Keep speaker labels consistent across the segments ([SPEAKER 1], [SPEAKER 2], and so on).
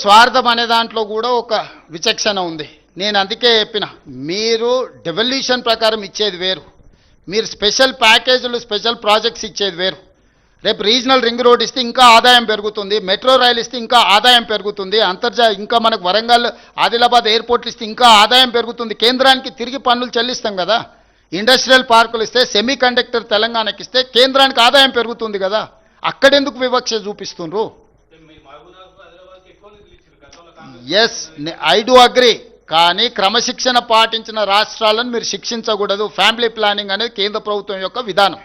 [SPEAKER 1] స్వార్థం అనే దాంట్లో కూడా ఒక విచక్షణ ఉంది. నేను అందుకే చెప్పిన, మీరు డెవల్యూషన్ ప్రకారం ఇచ్చేది వేరు, మీరు స్పెషల్ ప్యాకేజీలు స్పెషల్ ప్రాజెక్ట్స్ ఇచ్చేది వేరు. రేపు రీజనల్ రింగ్ రోడ్ ఇస్తే ఇంకా ఆదాయం పెరుగుతుంది, మెట్రో రైలు ఇస్తే ఇంకా ఆదాయం పెరుగుతుంది, ఇంకా మనకు వరంగల్ ఆదిలాబాద్ ఎయిర్పోర్ట్లు ఇస్తే ఇంకా ఆదాయం పెరుగుతుంది, కేంద్రానికి తిరిగి పన్నులు చెల్లిస్తాం కదా. ఇండస్ట్రియల్ పార్కులు ఇస్తే, సెమీ కండక్టర్ తెలంగాణకి ఇస్తే కేంద్రానికి ఆదాయం పెరుగుతుంది కదా. అక్కడెందుకు వివక్ష చూపిస్తుండ్రు? Yes, I do agree. కానీ క్రమశిక్షణ పాటించిన రాష్ట్రాలను మీరు శిక్షించకూడదు. ఫ్యామిలీ ప్లానింగ్ అనేది కేంద్ర ప్రభుత్వం యొక్క విధానం.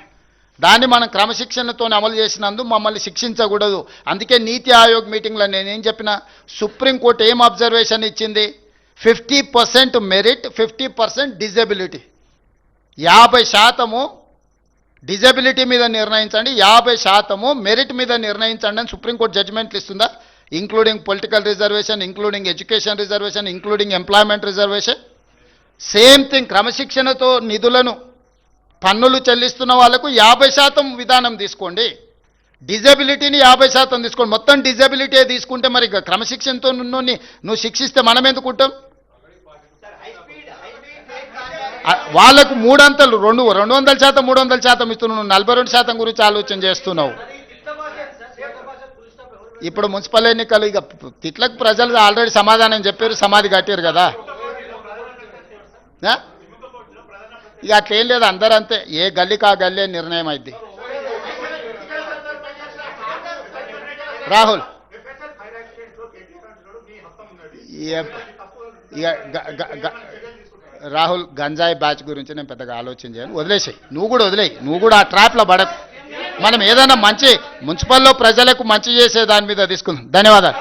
[SPEAKER 1] దాన్ని మనం క్రమశిక్షణతో అమలు చేసినందుకు మమ్మల్ని శిక్షించకూడదు. అందుకే నీతి ఆయోగ్ మీటింగ్లో నేనేం చెప్పిన, సుప్రీంకోర్టు ఏం అబ్జర్వేషన్ ఇచ్చింది, 50% మెరిట్, 50% డిజబిలిటీ. 50% డిజబిలిటీ మీద నిర్ణయించండి, 50% మెరిట్ మీద నిర్ణయించండి అని సుప్రీంకోర్టు జడ్జిమెంట్లు ఇస్తుందా? Including political reservation, including education reservation, including employment reservation. Same thing, క్రమశిక్షణతో నిధులను పన్నులు చెల్లిస్తున్న వాళ్ళకు 50% విధానం తీసుకోండి, డిజబిలిటీని 50% తీసుకోండి. మొత్తం డిజబిలిటీ తీసుకుంటే మరి క్రమశిక్షణతో నువ్వు శిక్షిస్తే మనం ఎందుకుంటాం? వాళ్ళకు 300 200% 300% ఇస్తున్నావు, 42% గురించి ఆలోచన చేస్తున్నావు. ఇప్పుడు మున్సిపల్ ఎన్నికలు, ఇక తిట్లకు ప్రజలు ఆల్రెడీ సమాధానం చెప్పారు, సమాధి కట్టారు కదా. ఇక అట్లేం లేదు, అందరూ అంతే, ఏ గల్లీకి ఆ గల్లీ నిర్ణయం అయింది. రాహుల్, రాహుల్ గంజాయి బ్యాచ్ గురించి నేను పెద్దగా ఆలోచన చేయను, వదిలేసాయి. నువ్వు కూడా వదిలేయి, నువ్వు కూడా ఆ ట్రాప్లో పడకు. మనం ఏదైనా మంచి మున్సిపల్లో ప్రజలకు మంచి చేసే దాని మీద తీసుకుందాం. ధన్యవాదాలు.